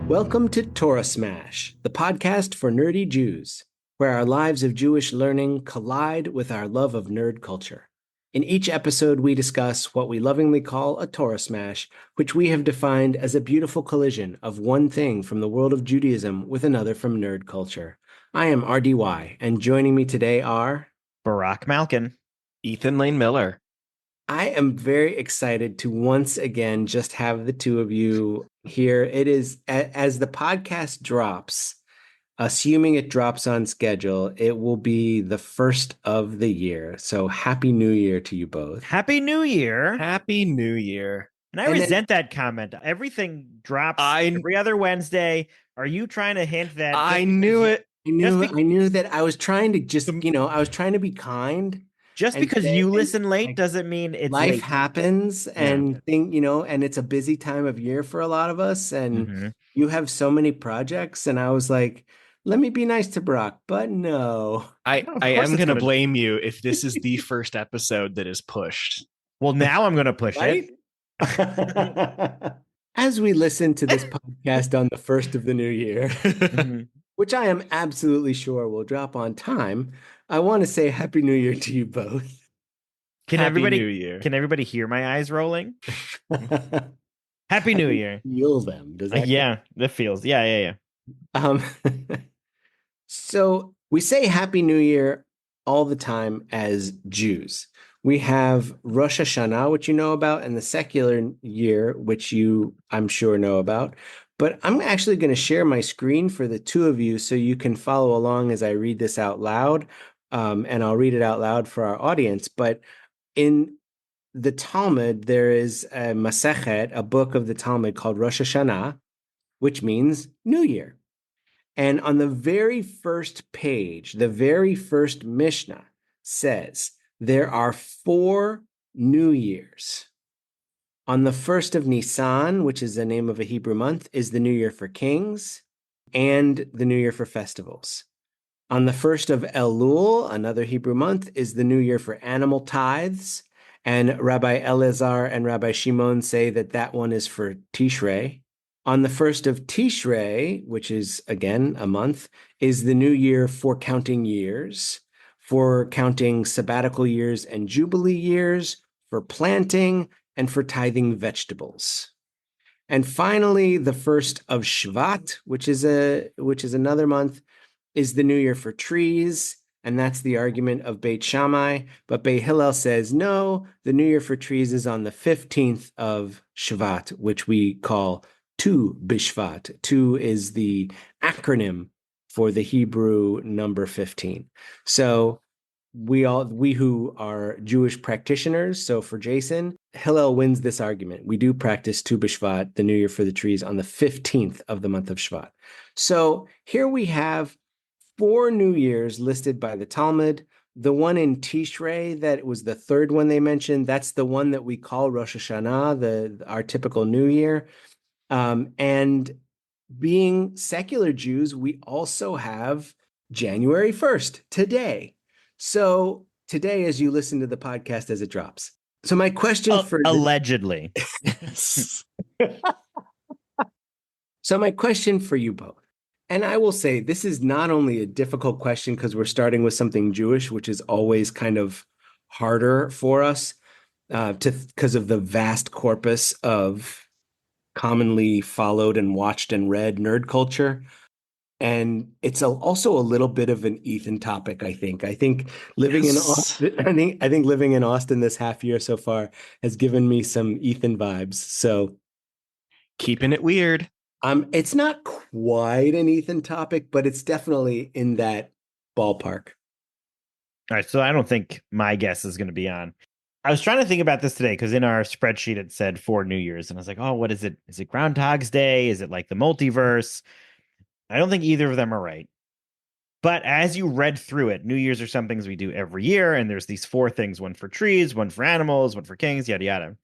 Welcome to Torah Smash, the podcast for nerdy Jews, where our lives of Jewish learning collide with our love of nerd culture. In each episode, we discuss what we lovingly call a Torah Smash, which we have defined as a beautiful collision of one thing from the world of Judaism with another from nerd culture. I am RDY, and joining me today are Barack Malkin. Ethan Lane Miller. I am very excited to once again just have the two of you here. It is as the podcast drops, assuming it drops on schedule, it will be the first of the year. So happy New Year to you both. Happy New Year. Happy New Year. And I resent that comment. Everything drops every other Wednesday. Are you trying to hint that? I knew it. I knew that I was trying to just, I was trying to be kind. Just because you listen late doesn't mean it's life late. happens, and and it's a busy time of year for a lot of us, and you have so many projects, and I was like, let me be nice to Brock, but no. I am going to blame you if this is the first episode that is pushed. Well, now I'm going to push it. As we listen to this podcast on the first of the new year, which I am absolutely sure will drop on time, I want to say Happy New Year to you both. Can everybody hear my eyes rolling? Happy New Year. Feel them. Does that that feels. Yeah. So we say Happy New Year all the time as Jews. We have Rosh Hashanah, which you know about, and the secular year, which you, I'm sure, know about. But I'm actually going to share my screen for the two of you so you can follow along as I read this out loud. And I'll read it out loud for our audience. But in the Talmud, there is a Masechet, a book of the Talmud called Rosh Hashanah, which means New Year. And on the very first page, the very first Mishnah says there are 4 New Years. On the 1st of Nisan, which is the name of a Hebrew month, is the New Year for kings and the New Year for festivals. On the 1st of Elul, another Hebrew month, is the New Year for animal tithes. And Rabbi Elazar and Rabbi Shimon say that that one is for Tishrei. On the 1st of Tishrei, which is, again, a month, is the New Year for counting years, for counting sabbatical years and jubilee years, for planting, and for tithing vegetables. And finally, the 1st of Shvat, which is another month, is the New Year for trees, and that's the argument of Beit Shammai. But Beit Hillel says, no, the New Year for trees is on the 15th of Shvat, which we call Tu Bishvat. Tu is the acronym for the Hebrew number 15. So we who are Jewish practitioners, so for Jason, Hillel wins this argument. We do practice Tu B'Shvat, the New Year for the trees, on the 15th of the month of Shvat. So here we have 4 New Years listed by the Talmud. The one in Tishrei, that was the third one they mentioned, that's the one that we call Rosh Hashanah, our typical New Year. And being secular Jews, we also have January 1st, today. So today, as you listen to the podcast as it drops. So my question for allegedly. So my question for you both, and I will say this is not only a difficult question because we're starting with something Jewish, which is always kind of harder for us because of the vast corpus of commonly followed and watched and read nerd culture. And it's also a little bit of an Ethan topic, I think. I think living in Austin, I think living in Austin this half year so far has given me some Ethan vibes. So keeping it weird. It's not quite an Ethan topic, but it's definitely in that ballpark. All right, so I don't think my guess is going to be on. I was trying to think about this today because in our spreadsheet it said 4 New Years, and I was like, oh, what is it? Is it Groundhog's Day? Is it like the multiverse? I don't think either of them are right. But as you read through it, New Year's are some things we do every year, and there's these 4 things, one for trees, one for animals, one for kings, yada, yada.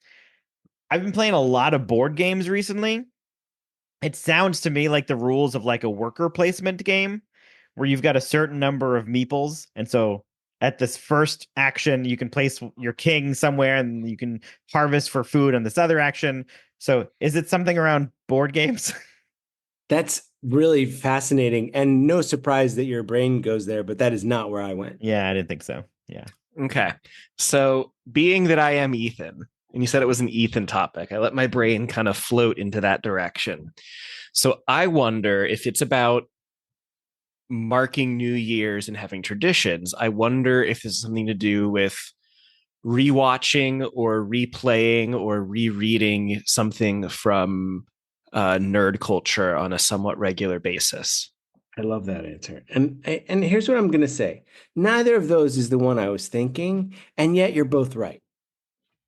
I've been playing a lot of board games recently. It sounds to me like the rules of like a worker placement game where you've got a certain number of meeples. And so at this first action, you can place your king somewhere and you can harvest for food on this other action. So is it something around board games? That's really fascinating, and no surprise that your brain goes there, but that is not where I went. Yeah, I didn't think so. Yeah. Okay. So, being that I am Ethan, and you said it was an Ethan topic, I let my brain kind of float into that direction. So, I wonder if it's about marking New Year's and having traditions. I wonder if this is something to do with rewatching or replaying or rereading something from nerd culture on a somewhat regular basis. I love that answer. And here's what I'm going to say. Neither of those is the one I was thinking, and yet you're both right.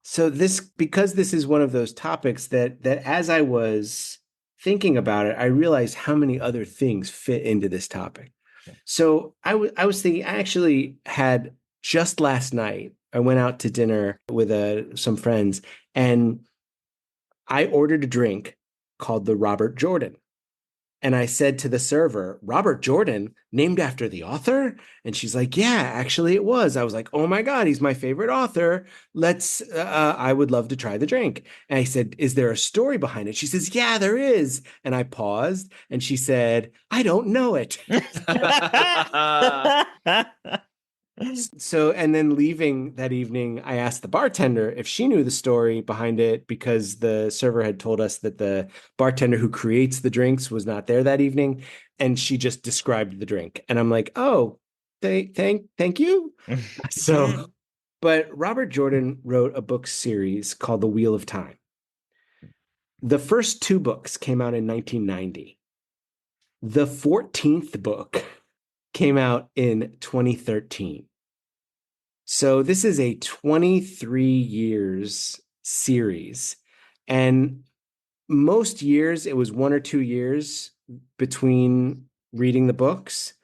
So because this is one of those topics that as I was thinking about it, I realized how many other things fit into this topic. So I was thinking, I actually had just last night, I went out to dinner with some friends, and I ordered a drink called the Robert Jordan. And I said to the server, Robert Jordan, named after the author? And she's like, yeah, actually it was. I was like, oh my God, he's my favorite author. I would love to try the drink. And I said, is there a story behind it? She says, yeah, there is. And I paused and she said, I don't know it. So, and then leaving that evening, I asked the bartender if she knew the story behind it because the server had told us that the bartender who creates the drinks was not there that evening, and she just described the drink. And I'm like, oh, thank you. So, but Robert Jordan wrote a book series called The Wheel of Time. The first two books came out in 1990. The 14th book came out in 2013. So this is a 23 years series. And most years, it was 1 or 2 years between reading the books.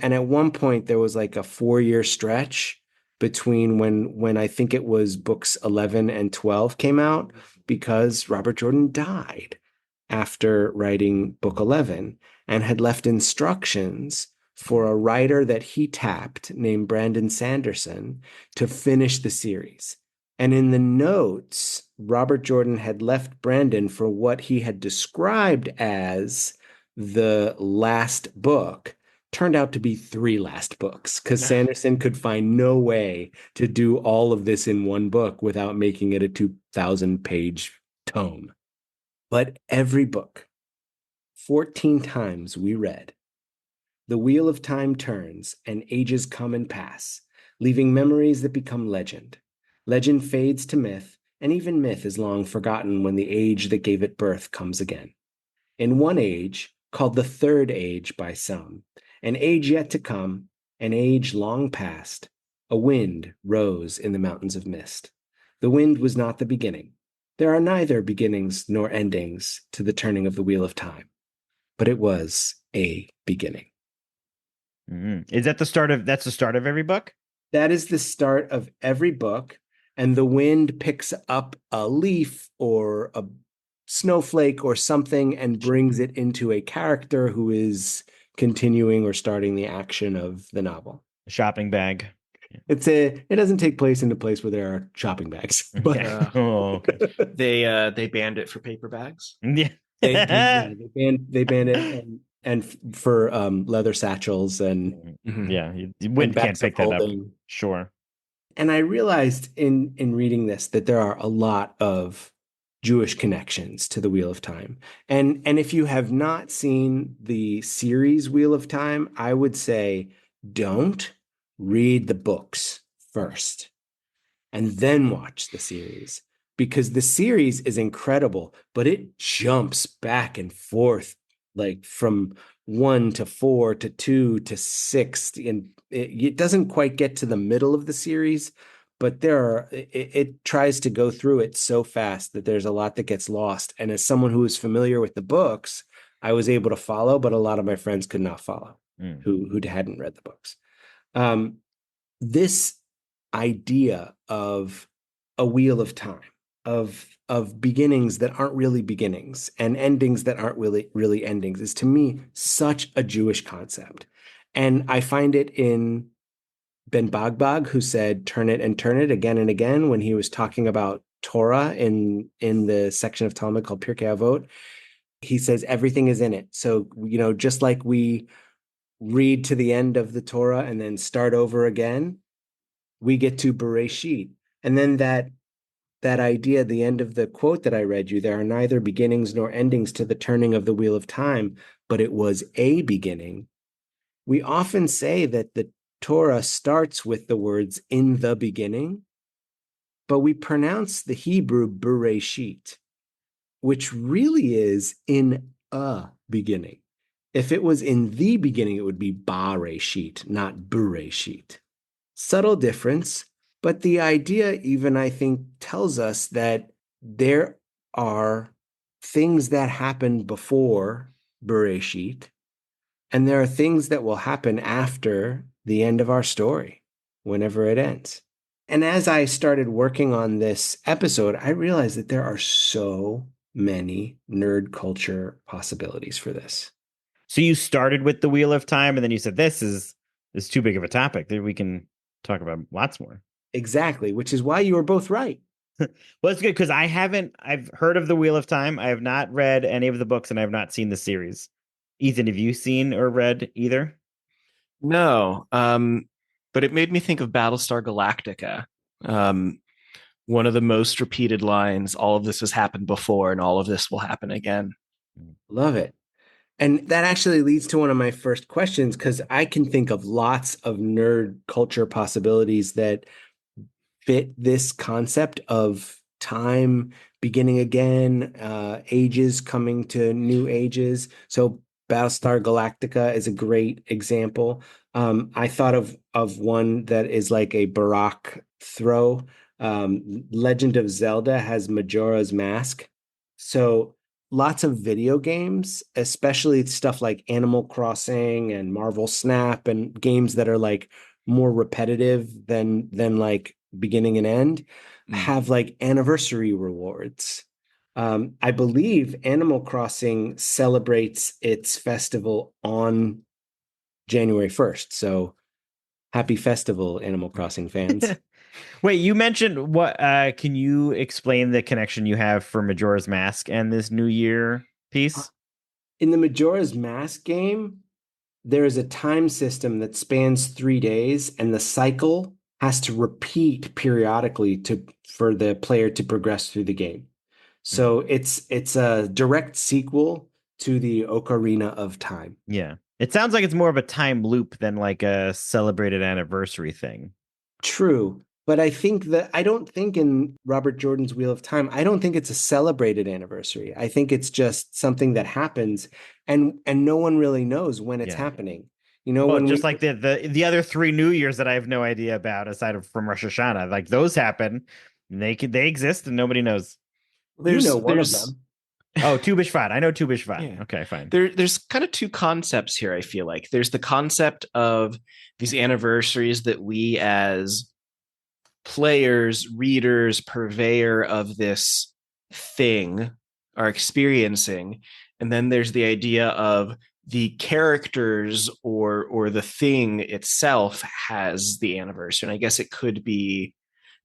And at one point, there was like a 4 year stretch between when I think it was books 11 and 12 came out, because Robert Jordan died after writing book 11 and had left instructions for a writer that he tapped named Brandon Sanderson to finish the series. And in the notes, Robert Jordan had left Brandon for what he had described as the last book. Turned out to be 3 last books, because Sanderson could find no way to do all of this in one book without making it a 2,000-page tome. But every book, 14 times we read, the wheel of time turns and ages come and pass, leaving memories that become legend. Legend fades to myth, and even myth is long forgotten when the age that gave it birth comes again. In one age, called the third age by some, an age yet to come, an age long past, a wind rose in the mountains of mist. The wind was not the beginning. There are neither beginnings nor endings to the turning of the wheel of time, but it was a beginning. Is that that's the start of every book? That is the start of every book, and the wind picks up a leaf or a snowflake or something and brings it into a character who is continuing or starting the action of the novel. A shopping bag. It doesn't take place in a place where there are shopping bags. But Okay. They banned it for paper bags. Yeah. they banned it and for leather satchels and Yeah, you wind can't pick that up. Sure. And I realized in reading this that there are a lot of Jewish connections to the Wheel of Time. And if you have not seen the series Wheel of Time, I would say don't read the books first and then watch the series, because the series is incredible, but it jumps back and forth like from 1 to 4 to 2 to 6, and it doesn't quite get to the middle of the series, but it tries to go through it so fast that there's a lot that gets lost. And as someone who is familiar with the books, I was able to follow, but a lot of my friends could not follow who hadn't read the books. This idea of a wheel of time, of beginnings that aren't really beginnings and endings that aren't really endings, is to me such a Jewish concept. And I find it in Ben Bagbag, who said turn it and turn it again and again when he was talking about Torah in the section of Talmud called Pirkei Avot. He says everything is in it. So, just like we read to the end of the Torah and then start over again, we get to Bereshit. And then that idea, the end of the quote that I read you, there are neither beginnings nor endings to the turning of the wheel of time, but it was a beginning. We often say that the Torah starts with the words in the beginning, but we pronounce the Hebrew Bereshit, which really is in a beginning. If it was in the beginning, it would be Bareshit, not Bereshit. Subtle difference, but the idea even, I think, tells us that there are things that happened before Bereshit, and there are things that will happen after the end of our story, whenever it ends. And as I started working on this episode, I realized that there are so many nerd culture possibilities for this. So you started with the Wheel of Time, and then you said this is too big of a topic that we can talk about lots more. Exactly, which is why you were both right. Well, it's good because I've heard of the Wheel of Time. I have not read any of the books, and I have not seen the series. Ethan, have you seen or read either? No, but it made me think of Battlestar Galactica. One of the most repeated lines, all of this has happened before and all of this will happen again. Love it. And that actually leads to one of my first questions, because I can think of lots of nerd culture possibilities that fit this concept of time beginning again, ages coming to new ages. So Battlestar Galactica is a great example. I thought of one that is like a Barack throw. Legend of Zelda has Majora's Mask. So lots of video games, especially stuff like Animal Crossing and Marvel Snap and games that are like more repetitive than like beginning and end, have like anniversary rewards. I believe Animal Crossing celebrates its festival on January 1st. So happy festival, Animal Crossing fans. Wait, you mentioned what? Can you explain the connection you have for Majora's Mask and this New Year piece? In the Majora's Mask game, there is a time system that spans 3 days, and the cycle has to repeat periodically for the player to progress through the game. So it's a direct sequel to the Ocarina of Time. Yeah. It sounds like it's more of a time loop than like a celebrated anniversary thing. True. But I don't think in Robert Jordan's Wheel of Time, I don't think it's a celebrated anniversary. I think it's just something that happens, and no one really knows when it's Yeah. happening. Well, When just like the other 3 New Years that I have no idea about aside from Rosh Hashanah, like those happen, and they exist and nobody knows. one of them. Oh, Tu B'Shvat. I know Tu B'Shvat. Yeah. Okay, fine. There's kind of two concepts here, I feel like. There's the concept of these anniversaries that we as players, readers, purveyor of this thing are experiencing. And then there's the idea of the characters or the thing itself has the anniversary. And I guess it could be,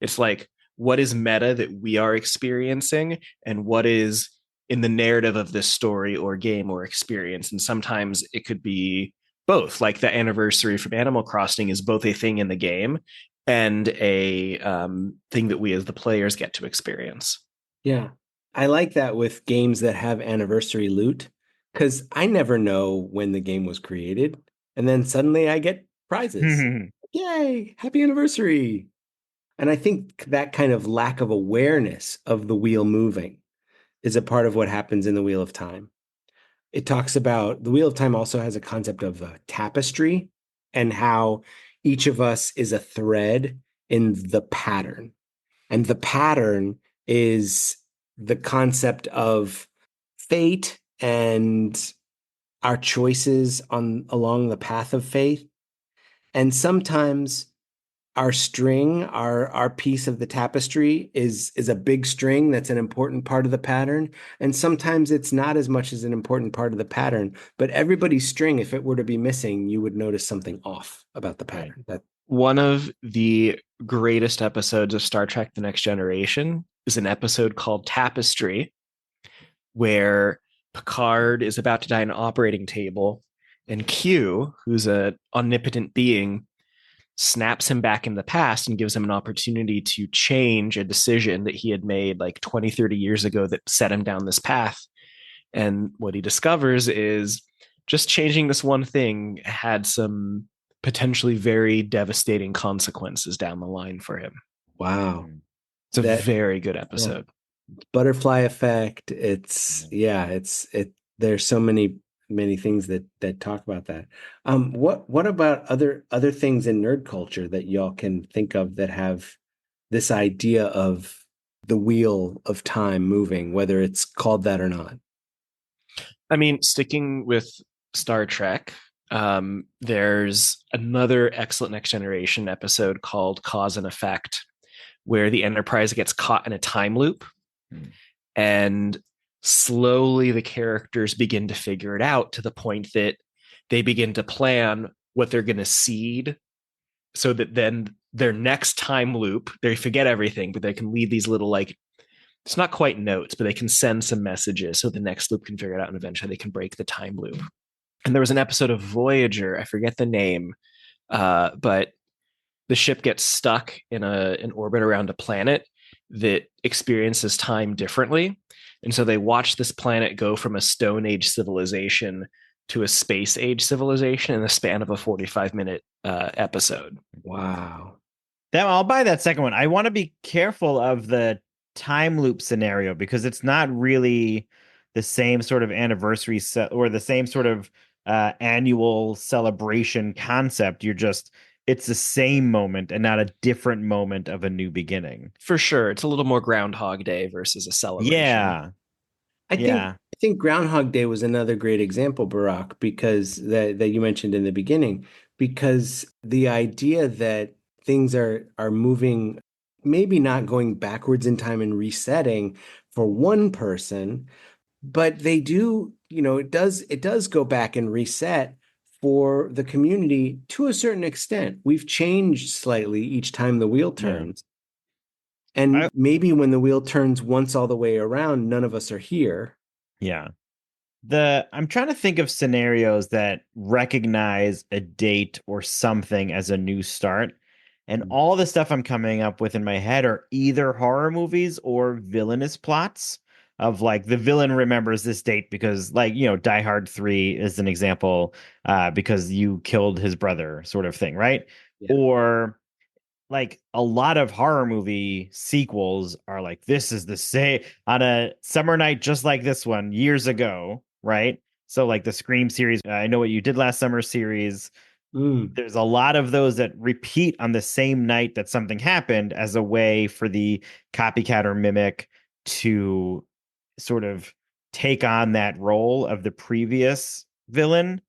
it's like, what is meta that we are experiencing and what is in the narrative of this story or game or experience. And sometimes it could be both. Like the anniversary from Animal Crossing is both a thing in the game and a thing that we as the players get to experience. Yeah. I like that with games that have anniversary loot, because I never know when the game was created. And then suddenly I get prizes. Yay, happy anniversary. And I think that kind of lack of awareness of the wheel moving is a part of what happens in the Wheel of Time. It talks about the Wheel of Time also has a concept of a tapestry and how each of us is a thread in the pattern. And the pattern is the concept of fate and our choices along the path of faith. And sometimes our piece of the tapestry is a big string that's an important part of the pattern, and sometimes it's not as much as an important part of the pattern. But everybody's string, if it were to be missing, you would notice something off about the pattern. That one of the greatest episodes of Star Trek: The Next Generation is an episode called Tapestry, where Picard is about to die on an operating table, and Q, who's an omnipotent being, snaps him back in the past and gives him an opportunity to change a decision that he had made like 20, 30 years ago that set him down this path. And what he discovers is just changing this one thing had some potentially very devastating consequences down the line for him. Wow. It's a That very good episode. butterfly effect. There's so many things that talk about that. What about other things in nerd culture that y'all can think of that have this idea of the wheel of time moving, whether it's called that or not? I mean, sticking with Star Trek, there's another excellent Next Generation episode called Cause and Effect, where the Enterprise gets caught in a time loop. And slowly the characters begin to figure it out to the point that they begin to plan what they're going to seed so that then their next time loop, they forget everything, but they can leave these little, like, it's not quite notes, but they can send some messages so the next loop can figure it out and eventually they can break the time loop. And there was an episode of Voyager, I forget the name, but the ship gets stuck in an orbit around a planet that experiences time differently. And so they watch this planet go from a Stone Age civilization to a space age civilization in the span of a 45-minute episode. Wow. I'll buy that second one. I want to be careful of the time loop scenario because it's not really the same sort of anniversary or the same sort of annual celebration concept. It's the same moment and not a different moment of a new beginning. For sure. It's a little more Groundhog Day versus a celebration. Yeah. I think Groundhog Day was another great example, Barack, because that you mentioned in the beginning, because the idea that things are moving, maybe not going backwards in time and resetting for one person, but they do, it does go back and reset for the community to a certain extent. We've changed slightly each time the wheel turns. Yeah. And maybe when the wheel turns once all the way around, none of us are here. Yeah. I'm trying to think of scenarios that recognize a date or something as a new start. And all the stuff I'm coming up with in my head are either horror movies or villainous plots of like the villain remembers this date because Die Hard 3 is an example because you killed his brother sort of thing, right? Yeah. Or like a lot of horror movie sequels are like, this is the same on a summer night just like this one years ago, right? So like the Scream series, I Know What You Did Last Summer series. There's a lot of those that repeat on the same night that something happened as a way for the copycat or mimic to sort of take on that role of the previous villain.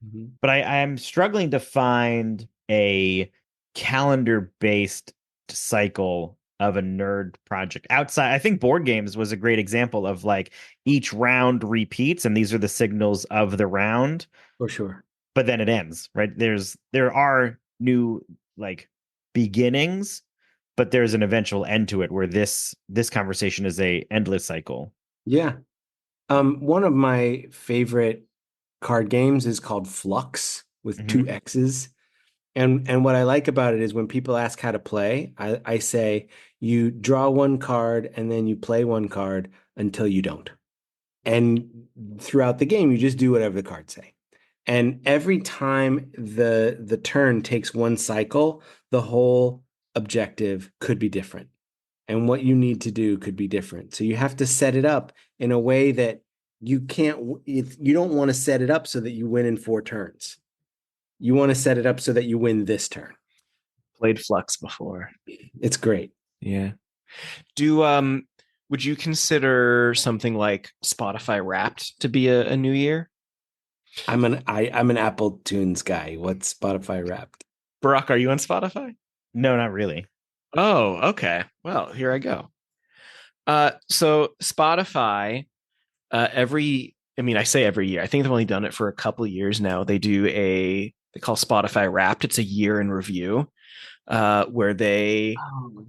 Mm-hmm. But I'm struggling to find a calendar-based cycle of a nerd project outside. I think board games was a great example of like each round repeats and these are the signals of the round. For sure. But then it ends, right? There are new like beginnings, but there's an eventual end to it where this conversation is a endless cycle. Yeah. One of my favorite card games is called Flux with 2 X's. And what I like about it is when people ask how to play, I say you draw 1 card and then you play 1 card until you don't. And throughout the game, you just do whatever the cards say. And every time the turn takes 1 cycle, the whole objective could be different. And what you need to do could be different. So you have to set it up in a way that you don't want to set it up so that you win in 4 turns. You want to set it up so that you win this turn. Played Flux before. It's great. Yeah. Would you consider something like Spotify Wrapped to be a new year? I'm an Apple Tunes guy. What's Spotify Wrapped? Barack, are you on Spotify? No, not really. Oh, okay. Well, here I go. So Spotify, I say every year. I think they've only done it for a couple of years now. They call Spotify Wrapped. It's a year in review, where they.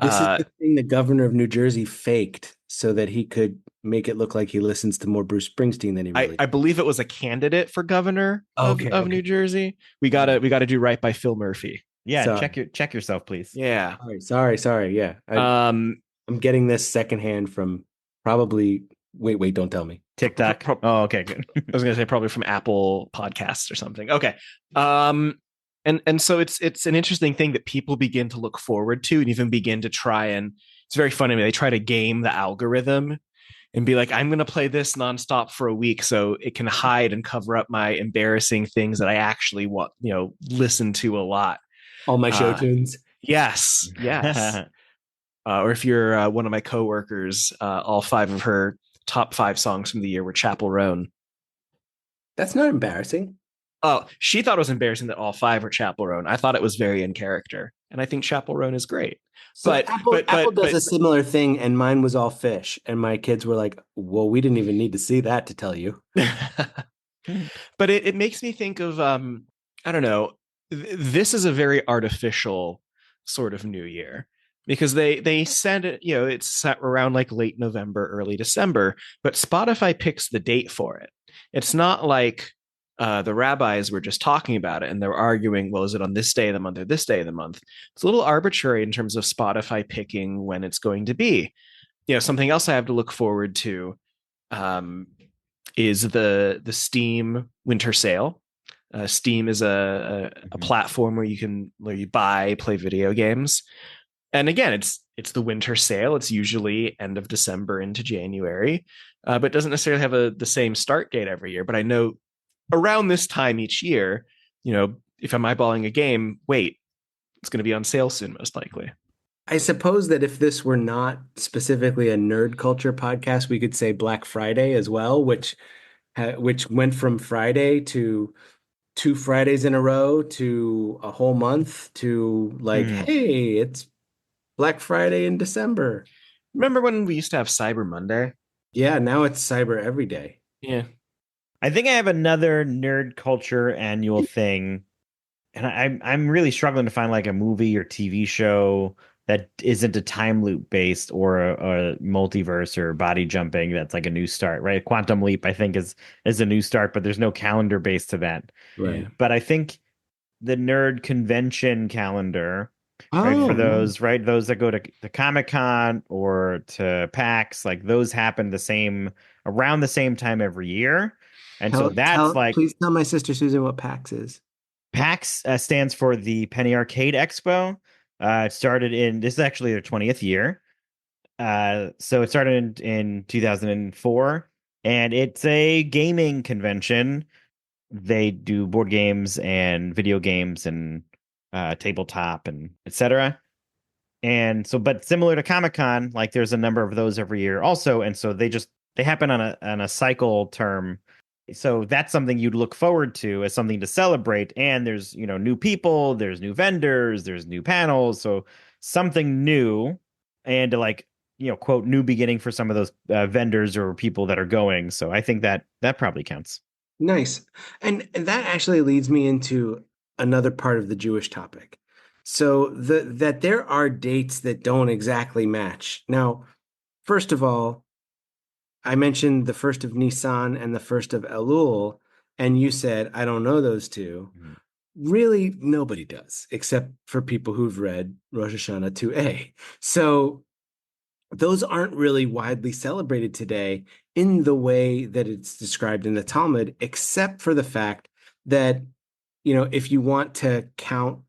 This is the thing the governor of New Jersey faked so that he could make it look like he listens to more Bruce Springsteen than he really I believe it was a candidate for governor Okay, of New Jersey. We gotta do right by Phil Murphy. Yeah, Sorry. check yourself, please. Yeah. Sorry. Yeah. I'm getting this secondhand from probably wait, don't tell me. TikTok. Oh, okay, good. I was gonna say probably from Apple Podcasts or something. Okay. And so it's an interesting thing that people begin to look forward to and even begin to try, and it's very funny. They try to game the algorithm and be like, I'm going to play this nonstop for a week so it can hide and cover up my embarrassing things that I actually want, listen to a lot. All my show tunes. Yes. Or if you're one of my coworkers, all 5 of her top 5 songs from the year were Chapel Roan. That's not embarrassing. Oh, she thought it was embarrassing that all 5 were Chapel Roan. I thought it was very in character, and I think Chapel Roan is great. So Apple does a similar thing, and mine was all fish. And my kids were like, well, we didn't even need to see that to tell you. But it makes me think of, I don't know, this is a very artificial sort of New Year, because they said it, it's set around like late November, early December, but Spotify picks the date for it. It's not like the rabbis were just talking about it and they're arguing, well, is it on this day of the month or this day of the month? It's a little arbitrary in terms of Spotify picking when it's going to be. Something else I have to look forward to is the Steam winter sale. Steam is a platform where you buy, play video games. And again, it's the winter sale. It's usually end of December into January, but it doesn't necessarily have the same start date every year. But I know around this time each year, if I'm eyeballing a game, it's going to be on sale soon, most likely. I suppose that if this were not specifically a nerd culture podcast, we could say Black Friday as well, which went from Friday to 2 Fridays in a row to a whole month to like, hey, it's Black Friday in December. Remember when we used to have Cyber Monday? Yeah, now it's Cyber every day. Yeah. I think I have another nerd culture annual thing, and I'm really struggling to find like a movie or TV show that isn't a time loop based or a multiverse or body jumping that's like a new start, right? Quantum Leap, I think, is a new start, but there's no calendar base to that. Right. Yeah. But I think the nerd convention calendar, Oh, right, for those, right, those that go to the Comic-Con or to PAX, like those happen around the same time every year. And so that's please tell my sister Susan what PAX is. PAX stands for the Penny Arcade Expo. It started this is actually their 20th year. So it started in 2004, and it's a gaming convention. They do board games and video games and tabletop and etc. And so, but similar to Comic-Con, like there's a number of those every year also. And so they happen on a cycle term. So that's something you'd look forward to as something to celebrate. And there's, new people, there's new vendors, there's new panels. So something new, and to like, quote, new beginning for some of those vendors or people that are going. So I think that probably counts. Nice. And that actually leads me into another part of the Jewish topic. So that there are dates that don't exactly match. Now, first of all, I mentioned the 1st of Nisan and the 1st of Elul, and you said, I don't know those two. Mm-hmm. Really, nobody does, except for people who've read Rosh Hashanah 2a. So those aren't really widely celebrated today in the way that it's described in the Talmud, except for the fact that, if you want to count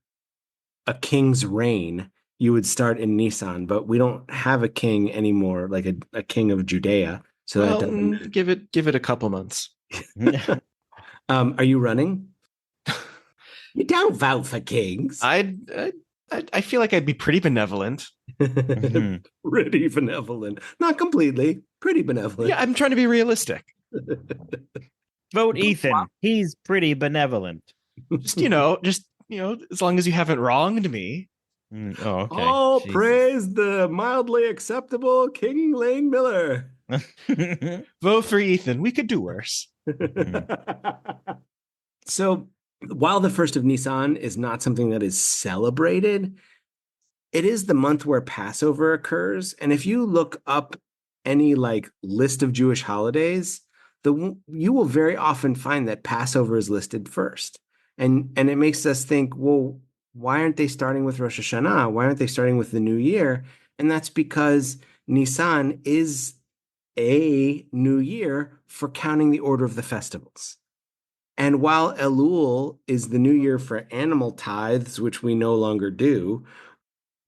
a king's reign, you would start in Nisan, but we don't have a king anymore, like a king of Judea. So that doesn't give it a couple months. Are you running? You don't vote for kings. I feel like I'd be pretty benevolent. Pretty benevolent. Not completely. Pretty benevolent. Yeah, I'm trying to be realistic. Vote Ethan. He's pretty benevolent. Just as long as you haven't wronged me. Oh, okay. Oh, Jesus. Praise the mildly acceptable King Lane Miller. Vote for Ethan. We could do worse. So while the 1st of Nisan is not something that is celebrated, it is the month where Passover occurs. And if you look up any like list of Jewish holidays, you will very often find that Passover is listed first. And it makes us think, well, why aren't they starting with Rosh Hashanah? Why aren't they starting with the new year? And that's because Nisan is a new year for counting the order of the festivals. And while Elul is the new year for animal tithes, which we no longer do,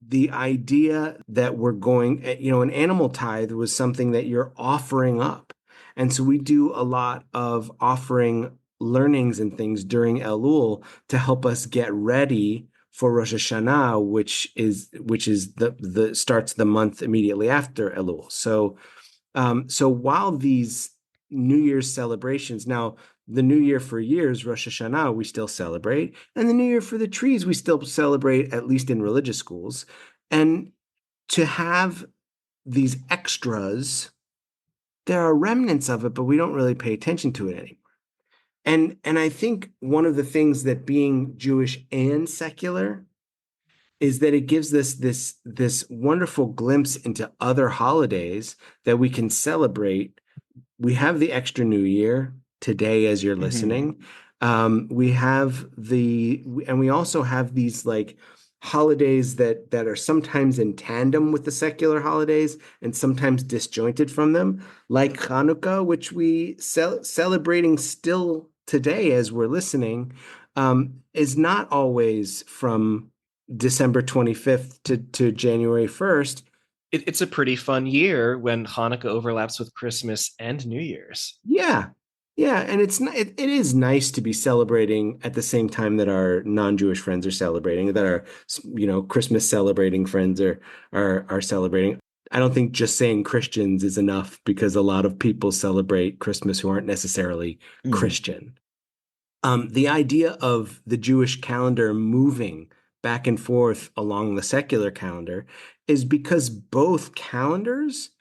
the idea that we're going, an animal tithe was something that you're offering up. And so we do a lot of offering learnings and things during Elul to help us get ready for Rosh Hashanah, which is the starts the month immediately after Elul. So while these New Year's celebrations, now the New Year for years, Rosh Hashanah, we still celebrate, and the New Year for the trees, we still celebrate, at least in religious schools. And to have these extras, there are remnants of it, but we don't really pay attention to it anymore. And I think one of the things that being Jewish and secular is that it gives us this wonderful glimpse into other holidays that we can celebrate. We have the extra New Year today as you're listening. We have and we also have these like holidays that are sometimes in tandem with the secular holidays and sometimes disjointed from them, like Hanukkah, which we celebrating still today as we're listening, is not always from December 25th to January 1st. It's a pretty fun year when Hanukkah overlaps with Christmas and New Year's. Yeah. Yeah, and it is nice to be celebrating at the same time that our non-Jewish friends are celebrating, that our Christmas celebrating friends are celebrating. I don't think just saying Christians is enough because a lot of people celebrate Christmas who aren't necessarily Christian. The idea of the Jewish calendar moving back and forth along the secular calendar is because both calendars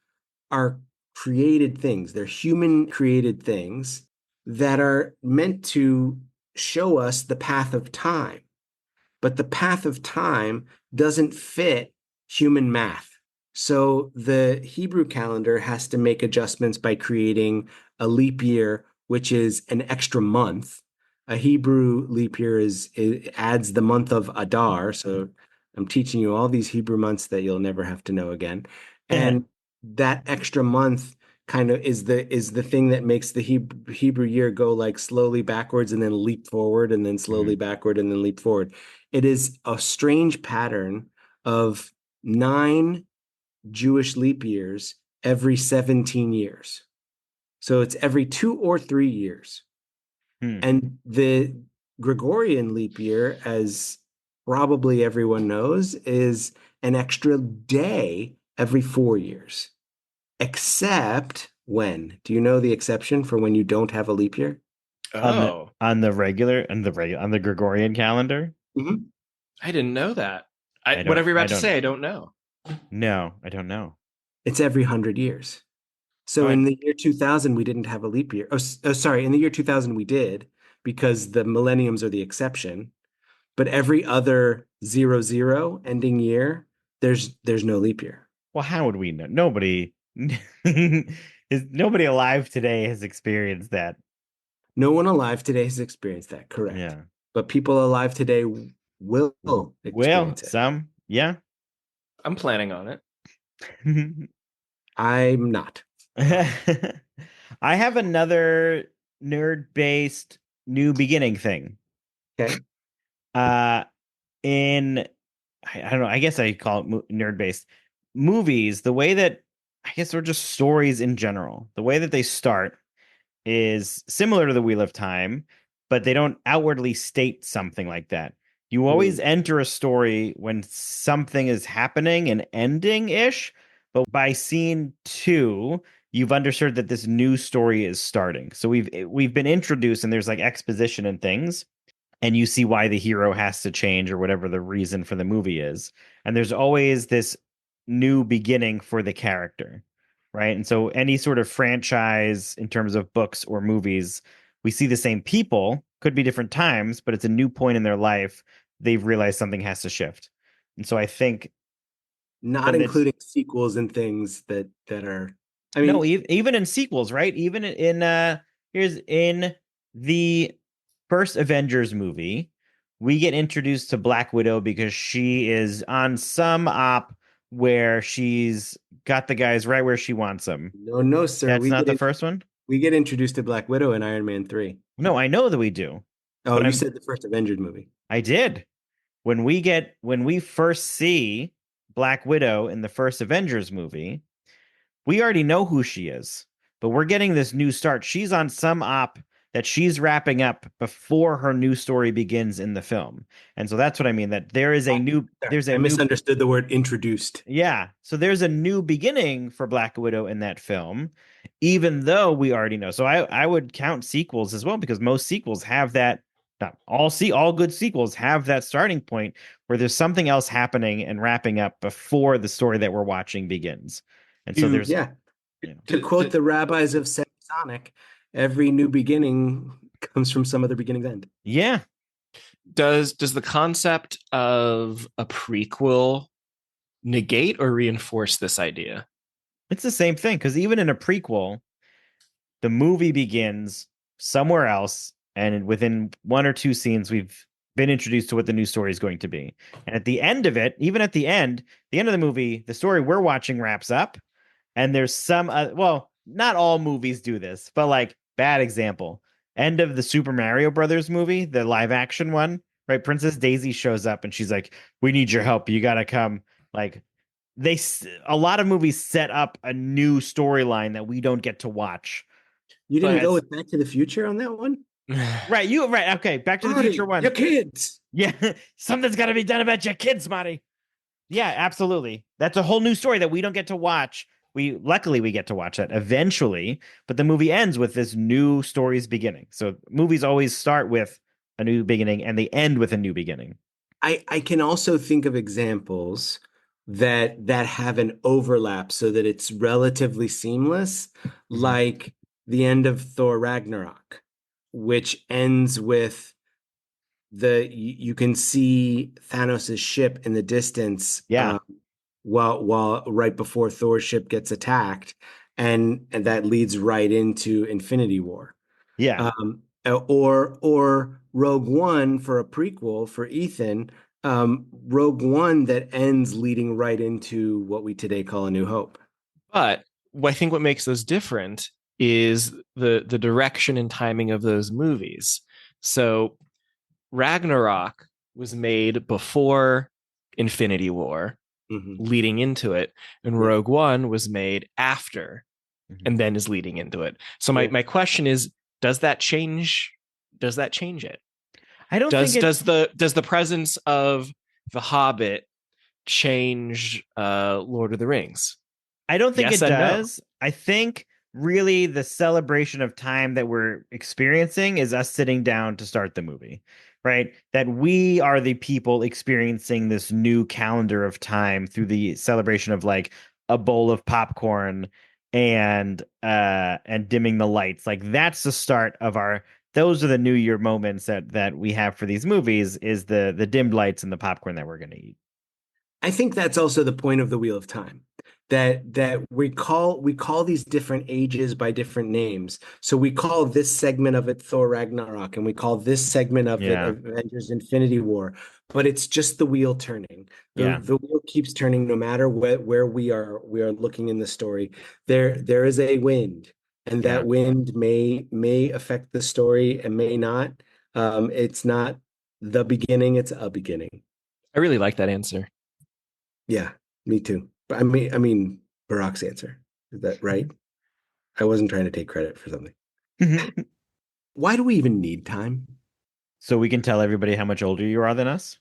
are created things. They're human created things that are meant to show us the path of time. But the path of time doesn't fit human math. So the Hebrew calendar has to make adjustments by creating a leap year, which is an extra month. A Hebrew leap year it adds the month of Adar. So I'm teaching you all these Hebrew months that you'll never have to know again. And that extra month kind of is the thing that makes the Hebrew year go like slowly backwards and then leap forward and then slowly backward and then leap forward. It is a strange pattern of 9 Jewish leap years every 17 years. So it's every 2 or 3 years. And the Gregorian leap year, as probably everyone knows, is an extra day every 4 years. Except when? Do you know the exception for when you don't have a leap year? On the Gregorian calendar? Mm-hmm. I didn't know that. Whatever you're about to say, I don't know. No, I don't know. It's every 100 years. So in the year 2000, we didn't have a leap year. Sorry, in the year 2000, we did because the millenniums are the exception. But every other 00 ending year, there's no leap year. Well, how would we know? Nobody nobody alive today has experienced that. No one alive today has experienced that, correct? Yeah. But people alive today will experience it. Some, yeah. I'm planning on it. I'm not. I have another nerd-based new beginning thing. Okay. I don't know, I guess I call it nerd-based. Movies, the way that, I guess they're just stories in general. The way that they start is similar to the Wheel of Time, but they don't outwardly state something like that. You always enter a story when something is happening and ending-ish, but by scene 2, you've understood that this new story is starting. So we've been introduced, and there's like exposition and things, and you see why the hero has to change or whatever the reason for the movie is. And there's always this new beginning for the character, right? And so any sort of franchise in terms of books or movies, we see the same people, could be different times, but it's a new point in their life. They've realized something has to shift. And so I think not including sequels and things that are I No, mean, even in sequels, right? Even in here's in the first Avengers movie, we get introduced to Black Widow because she is on some op where she's got the guys right where she wants them. no, sir. That's not the first one? We get introduced to Black Widow in Iron Man 3. No, I know that we do. Oh, But you said the first Avengers movie. I did. When we first see Black Widow in the first Avengers movie, we already know who she is, but we're getting this new start. She's on some op that she's wrapping up before her new story begins in the film. And so that's what I mean, that there is a new, there's I a new, misunderstood the word introduced. yeah. So there's a new beginning for Black Widow in that film, even though we already know. So I would count sequels as well, because most sequels have that. Not all good sequels have that starting point where there's something else happening and wrapping up before the story that we're watching begins. And so there's, Yeah. you know, To quote the rabbis of Sonic, every new beginning comes from some other beginning's end. yeah. Does the concept of a prequel negate or reinforce this idea? It's the same thing, because even in a prequel, the movie begins somewhere else, and within one or two scenes, we've been introduced to what the new story is going to be. And at the end of it, even at the end of the movie, the story we're watching wraps up, and there's some, well, not all movies do this, but like, bad example, end of the Super Mario Brothers movie, the live action one, right? Princess Daisy shows up and she's like, "We need your help. You got to come." Like, a lot of movies set up a new storyline that we don't get to watch. You didn't But go with Back to the Future on that one? right. Okay, Back to the Marty, Future one. your kids. Yeah, something's got to be done about your kids, Marty. Yeah, absolutely. That's a whole new story that we don't get to watch. Luckily we get to watch that eventually, but the movie ends with this new story's beginning. So movies always start with a new beginning and they end with a new beginning. I can also think of examples that have an overlap so that it's relatively seamless, like the end of Thor Ragnarok, which ends with you can see Thanos' ship in the distance, Yeah. while right before Thor's ship gets attacked, and that leads right into Infinity War. Yeah. Or Rogue One for a prequel for Ethan, Rogue One that ends leading right into what we today call A New Hope. But I think what makes those different is the direction and timing of those movies. So Ragnarok was made before Infinity War, leading into it, and Rogue One was made after, and then is leading into it. So my question is, does that change it? I don't think does the presence of the Hobbit change Lord of the Rings? I don't think Yes it and no. does. I think really the celebration of time that we're experiencing is us sitting down to start the movie, right? That we are the people experiencing this new calendar of time through the celebration of like a bowl of popcorn and dimming the lights. Like that's the start of our, those are the New Year moments that we have for these movies, is the dimmed lights and the popcorn that we're going to eat. I think that's also the point of the Wheel of Time. That we call these different ages by different names. So we call this segment of it Thor Ragnarok, and we call this segment of it Yeah. Avengers Infinity War. But it's just the wheel turning. Yeah. The wheel keeps turning no matter where we are looking in the story. There is a wind, and Yeah. that wind may affect the story and may not. It's not the beginning, it's a beginning. I really like that answer. Yeah, me too. But I mean, Barack's answer. Is that right? I wasn't trying to take credit for something. Why do we even need time? So we can tell everybody how much older you are than us?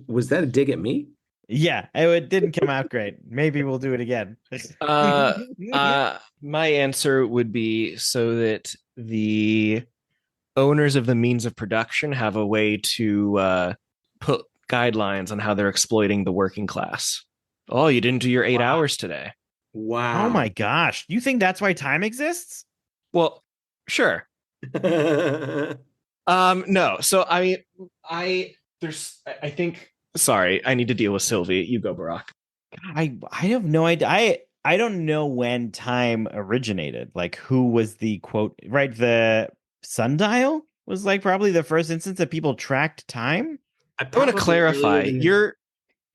Was that a dig at me? Yeah, it didn't come out great. Maybe we'll do it again. My answer would be so that the owners of the means of production have a way to put guidelines on how they're exploiting the working class. Oh, you didn't do your 8 hours today. Wow. Oh my gosh. You think that's why time exists? Well, sure. No. So I think sorry, I need to deal with Sylvie. You go, Barack. I have no idea. I don't know when time originated. Like, who was the quote, right? The sundial was like probably the first instance that people tracked time. I I want to probably earlier clarify. than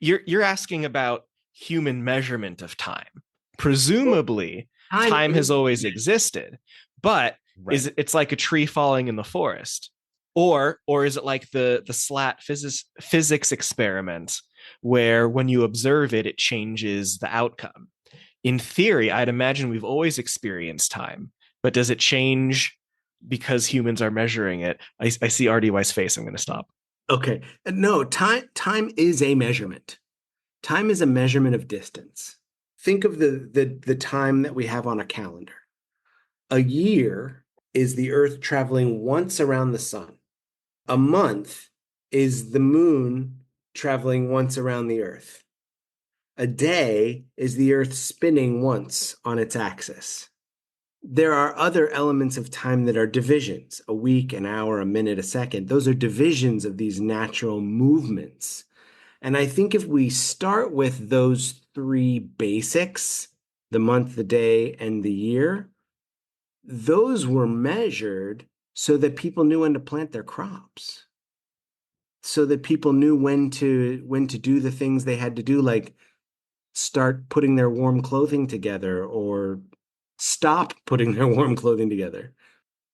You're asking about human measurement of time. Presumably, time has is always existed, but Right. it's like a tree falling in the forest, or is it like the slat physics experiment where when you observe it, it changes the outcome? In theory, I'd imagine we've always experienced time, but does it change because humans are measuring it? I see RDY's face. I'm going to stop. okay. No, time is a measurement. Time is a measurement of distance. Think of the time that we have on a calendar. A year is the Earth traveling once around the sun. A month is the moon traveling once around the Earth. A day is the Earth spinning once on its axis. There are other elements of time that are divisions: a week, an hour, a minute, a second. Those are divisions of these natural movements. And I think if we start with those three basics, the month, the day, and the year, those were measured so that people knew when to plant their crops, so that people knew when to do the things they had to do, like start putting their warm clothing together or stop putting their warm clothing together.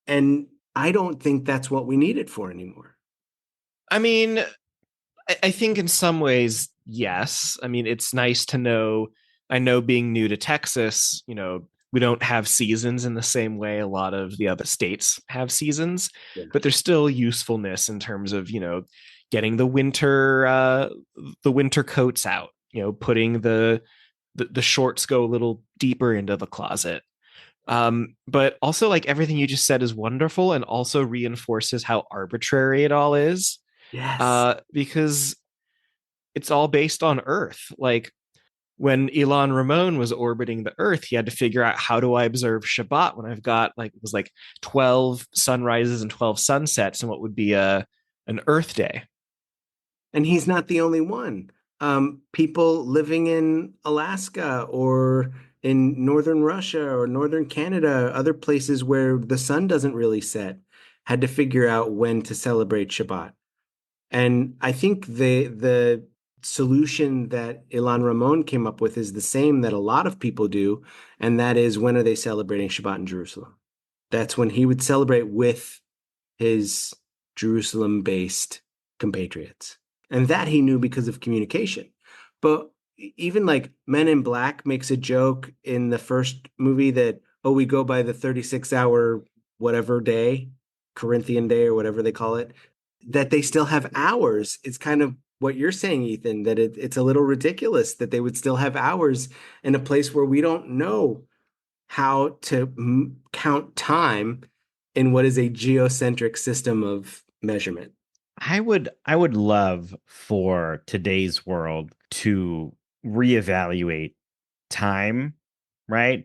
And I don't think that's what we need it for anymore. I mean, I think in some ways, yes. I mean, it's nice to know. I know being new to Texas, we don't have seasons in the same way a lot of the other states have seasons, Yeah. but there's still usefulness in terms of, getting the winter coats out, putting the shorts go a little deeper into the closet. But also, like, everything you just said is wonderful and also reinforces how arbitrary it all is. Yes. Because it's all based on Earth. Like, when Elon Ramon was orbiting the Earth, he had to figure out, how do I observe Shabbat when I've got, like, it was like 12 sunrises and 12 sunsets, and what would be an Earth day. And he's not the only one. People living in Alaska or in northern Russia or northern Canada, other places where the sun doesn't really set, had to figure out when to celebrate Shabbat. And I think the solution that Ilan Ramon came up with is the same that a lot of people do, and that is, when are they celebrating Shabbat in Jerusalem? That's when he would celebrate with his Jerusalem-based compatriots. And that he knew because of communication. But even like Men in Black makes a joke in the first movie that, oh, we go by the 36-hour whatever day, Corinthian day or whatever they call it, that they still have hours. It's kind of what you're saying, Ethan, that it's a little ridiculous that they would still have hours in a place where we don't know how to count time in what is a geocentric system of measurement. I would love for today's world to reevaluate time, right?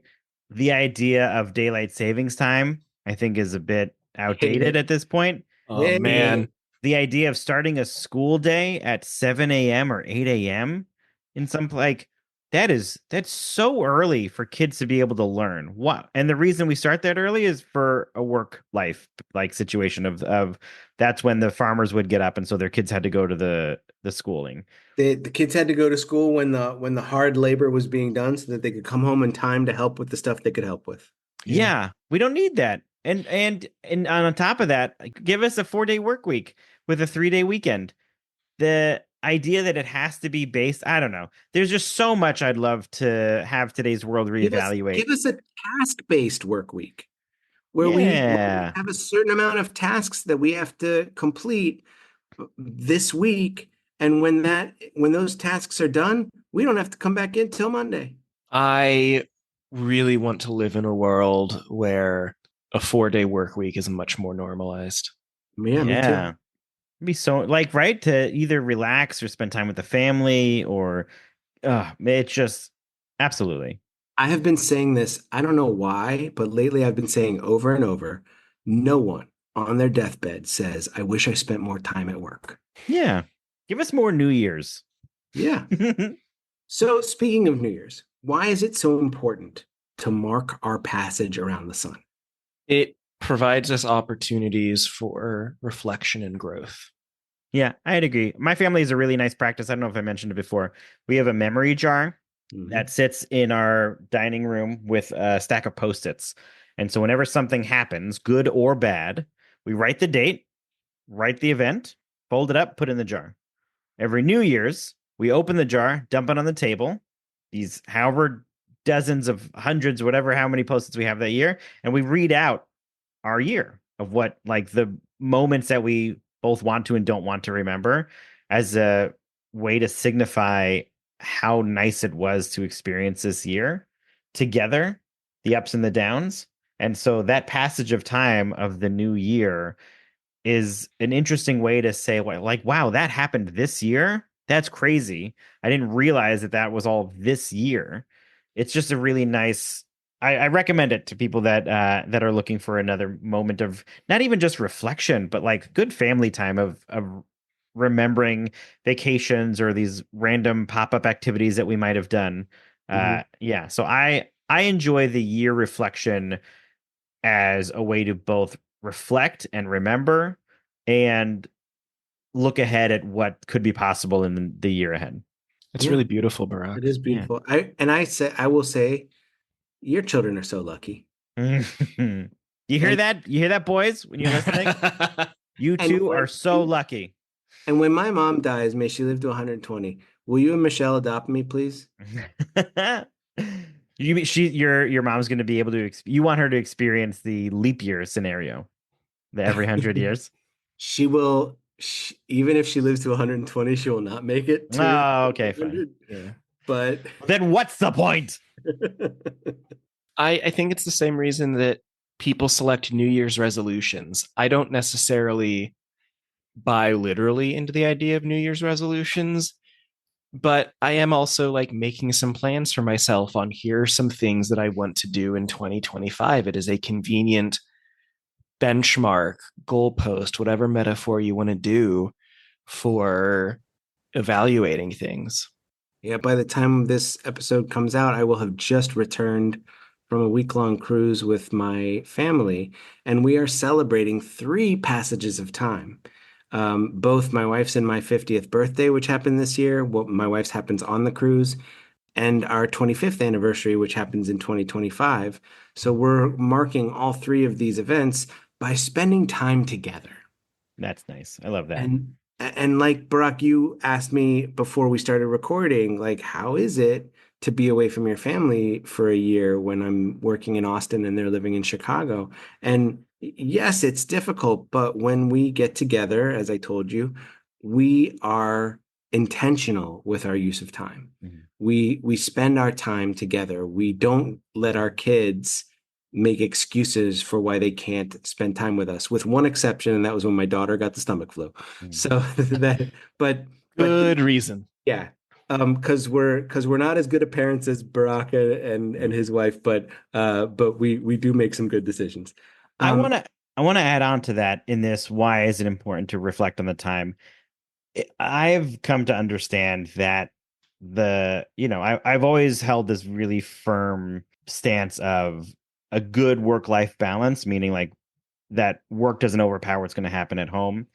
The idea of daylight savings time, I think, is a bit outdated at this point. Oh, Yeah. man. The idea of starting a school day at 7 a.m. or 8 a.m. in some like that's so early for kids to be able to learn. What? And the reason we start that early is for a work life like situation of that's when the farmers would get up, and so their kids had to go to the schooling. The kids had to go to school when the hard labor was being done so that they could come home in time to help with the stuff they could help with. Yeah, we don't need that. And on top of that, give us a 4-day work week with a 3-day weekend. The idea that it has to be based, I don't know. There's just so much I'd love to have today's world reevaluate. Give us a task-based work week where we Yeah. have a certain amount of tasks that we have to complete this week. And when those tasks are done, we don't have to come back in till Monday. I really want to live in a world where a 4-day work week is much more normalized. Yeah, me too. It'd be so like right to either relax or spend time with the family or it's just absolutely. I have been saying this, I don't know why, but lately I've been saying over and over, no one on their deathbed says, I wish I spent more time at work. Yeah. Give us more New Year's. Yeah. So speaking of New Year's, Why is it so important to mark our passage around the sun? It provides us opportunities for reflection and growth. Yeah, I'd agree. My family is a really nice practice. I don't know if I mentioned it before. We have a memory jar that sits in our dining room with a stack of Post-its. And so whenever something happens, good or bad, we write the date, write the event, fold it up, put it in the jar. Every New Year's, we open the jar, dump it on the table, these however dozens of hundreds, whatever, how many Post-its we have that year, and we read out our year of what like the moments that we both want to and don't want to remember as a way to signify how nice it was to experience this year together, the ups and the downs. And so that passage of time of the new year is an interesting way to say, like, wow, that happened this year. That's crazy. I didn't realize that that was all this year. It's just a really nice. I recommend it to people that are looking for another moment of not even just reflection, but like good family time of remembering vacations or these random pop-up activities that we might have done. Yeah. So I enjoy the year reflection as a way to both reflect and remember and look ahead at what could be possible in the year ahead. It's Yeah. really beautiful, It Barack. is beautiful. I will say, your children are so lucky. You hear And that? You hear that, boys? When you're listening, you and two are so lucky. and when my mom dies, may she live to 120. Will you and Michelle adopt me, please? Your mom's going to be able to. You want her to experience the leap year scenario, the every 100 years. She will. Even if she lives to 120, she will not make it to Oh, okay, fine. 100. Yeah. But Then what's the point? I think it's the same reason that people select New Year's resolutions. I don't necessarily buy literally into the idea of New Year's resolutions, but I am also like making some plans for myself on here are some things that I want to do in 2025. It is a convenient benchmark, goalpost, whatever metaphor you want to do for evaluating things. Yeah, by the time this episode comes out, I will have just returned from a week-long cruise with my family, and we are celebrating three passages of time. Both my wife's and my 50th birthday, which happened this year. Well, my wife's happens on the cruise, and our 25th anniversary, which happens in 2025. So we're marking all three of these events by spending time together. That's nice. I love that. And like Barack, you asked me before we started recording, like, how is it to be away from your family for a year when I'm working in Austin and they're living in Chicago? And yes, it's difficult, but when we get together, as I told you, we are intentional with our use of time. Mhm. We spend our time together. We don't let our kids make excuses for why they can't spend time with us, with one exception, and that was when my daughter got the stomach flu. So that, but Good reason. yeah, because we're not as good of parents as Barack and his wife, but we do make some good decisions. I want to add on to that in this. Why is it important to reflect on the time? I've come to understand that I've always held this really firm stance of a good work-life balance, meaning like that work doesn't overpower what's going to happen at home.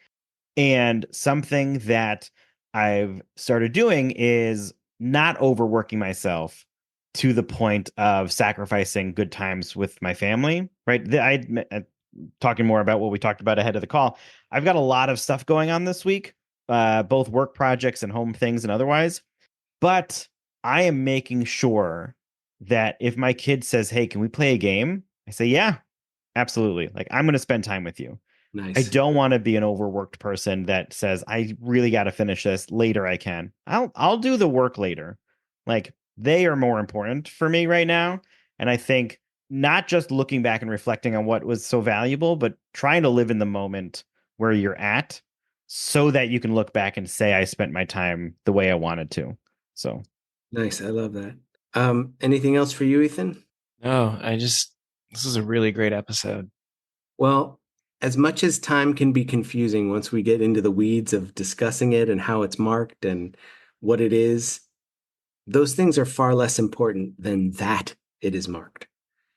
And something that I've started doing is not overworking myself to the point of sacrificing good times with my family, right? Talking more about what we talked about ahead of the call. I've got a lot of stuff going on this week, both work projects and home things and otherwise. But I am making sure that if my kid says, "Hey, can we play a game?" I say, "Yeah, absolutely. Like I'm going to spend time with you." I Nice. don't want to be an overworked person that says, "I really got to finish this later. I can. I'll do the work later." Like they are more important for me right now. And I think not just looking back and reflecting on what was so valuable, but trying to live in the moment where you're at so that you can look back and say, I spent my time the way I wanted to. So Nice. I love that. Anything else for you, Ethan? No, this is a really great episode. Well, as much as time can be confusing once we get into the weeds of discussing it and how it's marked and what it is, those things are far less important than that it is marked.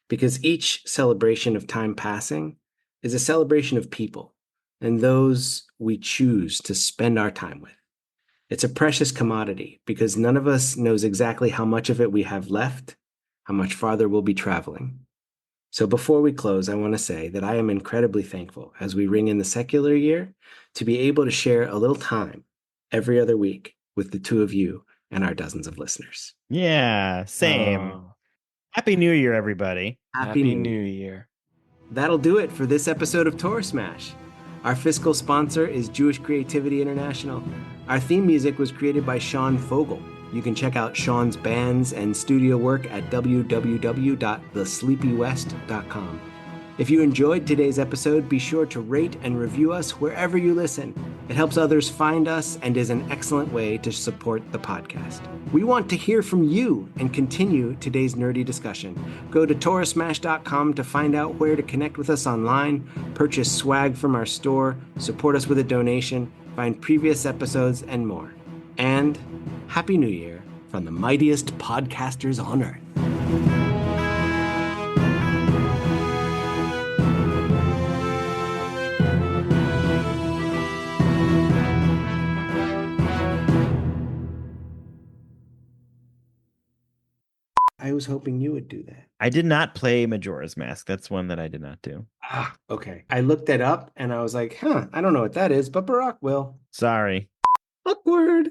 Because each celebration of time passing is a celebration of people and those we choose to spend our time with. It's a precious commodity because none of us knows exactly how much of it we have left, how much farther we'll be traveling. So before we close, I want to say that I am incredibly thankful as we ring in the secular year to be able to share a little time every other week with the two of you and our dozens of listeners. Yeah, same. Oh, Happy New Year, everybody. Happy New Year. That'll do it for this episode of Torah Smash. Our fiscal sponsor is Jewish Creativity International. Our theme music was created by Sean Fogel. You can check out Sean's bands and studio work at www.thesleepywest.com. If you enjoyed today's episode, be sure to rate and review us wherever you listen. It helps others find us and is an excellent way to support the podcast. We want to hear from you and continue today's nerdy discussion. Go to torasmash.com to find out where to connect with us online, purchase swag from our store, support us with a donation, find previous episodes, and more. And Happy New Year from the mightiest podcasters on earth. I was hoping you would do that. I did not play Majora's Mask. That's one that I did not do. Okay. I looked it up and I was like, I don't know what that is, but Barack will. Sorry. Awkward.